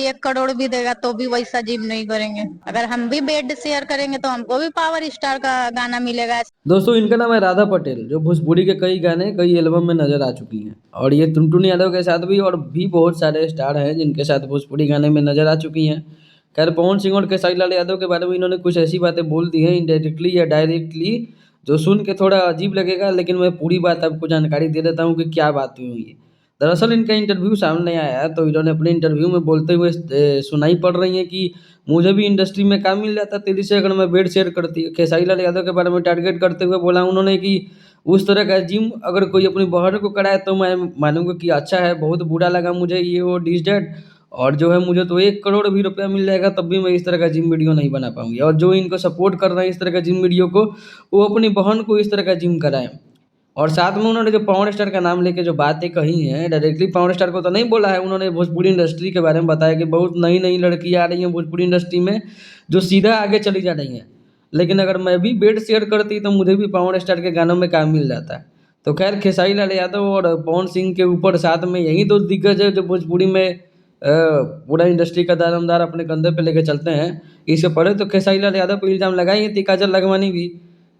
1 करोड़ भी देगा तो भी वैसा जिम नहीं करेंगे। अगर हम भी बेड शेयर करेंगे तो हमको भी पावर स्टार का गाना मिलेगा। दोस्तों इनका नाम है राधा पटेल, जो भोजपुरी के कई गाने कई एल्बम में नजर आ चुकी हैं, और ये टुनटुन यादव के साथ भी और भी बहुत सारे स्टार हैं जिनके साथ भोजपुरी गाने में नजर आ चुकी हैं। खैर पवन सिंह और खेसारी लाल यादव के बारे में इन्होंने कुछ ऐसी बातें बोल दी हैं इनडायरेक्टली या डायरेक्टली, जो सुन के थोड़ा अजीब लगेगा, लेकिन मैं पूरी बात आपको जानकारी दे देता हूँ कि क्या बात हुई है। दरअसल इनका इंटरव्यू सामने आया है, तो इन्होंने अपने इंटरव्यू में बोलते हुए सुनाई पड़ रही है कि मुझे भी इंडस्ट्री में काम मिल जाता तेजी से अगर मैं बेड शेयर करती। खेसारी लाल यादव के बारे में टारगेट करते हुए बोला उन्होंने कि उस तरह का जिम अगर कोई अपनी बहन को कराए तो मैं मानूंगा कि अच्छा है, बहुत बुरा लगा मुझे ये वो डिस डैट, और जो है मुझे तो 1 करोड़ भी रुपया मिल जाएगा तब भी मैं इस तरह का जिम वीडियो नहीं बना पाऊंगी। और जो इनको सपोर्ट कर रहे हैं इस तरह का जिम वीडियो को, वो अपनी बहन को इस तरह का जिम कराएं। और साथ में उन्होंने जो पावर स्टार का नाम लेके जो बातें कही हैं, डायरेक्टली पावर स्टार को तो नहीं बोला है, उन्होंने भोजपुरी इंडस्ट्री के बारे में बताया कि बहुत नई नई लड़कियां आ रही हैं भोजपुरी इंडस्ट्री में जो सीधा आगे चली जा रही हैं, लेकिन अगर मैं भी बेड शेयर करती तो मुझे भी पावर स्टार के गानों में काम मिल जाता। तो खैर खेसारी लाल यादव और पवन सिंह के ऊपर साथ में यही दो दिग्गज है जो भोजपुरी में पूरा इंडस्ट्री का दारोमदार अपने कंधे पे लेके चलते हैं। इससे पहले तो खेसारी लाल यादव पर इल्ज़ाम लगाई थी काजल लखमानी भी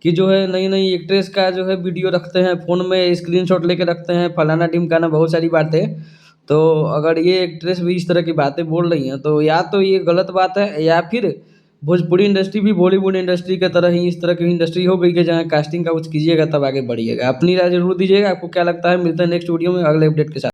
कि जो है नई नई एक्ट्रेस का जो है वीडियो रखते हैं फ़ोन में, स्क्रीनशॉट लेके रखते हैं, फलाना ढिमकाना बहुत सारी बातें। तो अगर ये एक्ट्रेस भी इस तरह की बातें बोल रही हैं तो या तो ये गलत बात है, या फिर भोजपुरी इंडस्ट्री भी बॉलीवुड इंडस्ट्री की तरह ही इस तरह की इंडस्ट्री हो गई कि जहाँ कास्टिंग का कुछ कीजिएगा तब आगे बढ़िएगा। अपनी राय जरूर दीजिएगा, आपको क्या लगता है। मिलते हैं नेक्स्ट वीडियो में अगले अपडेट के साथ।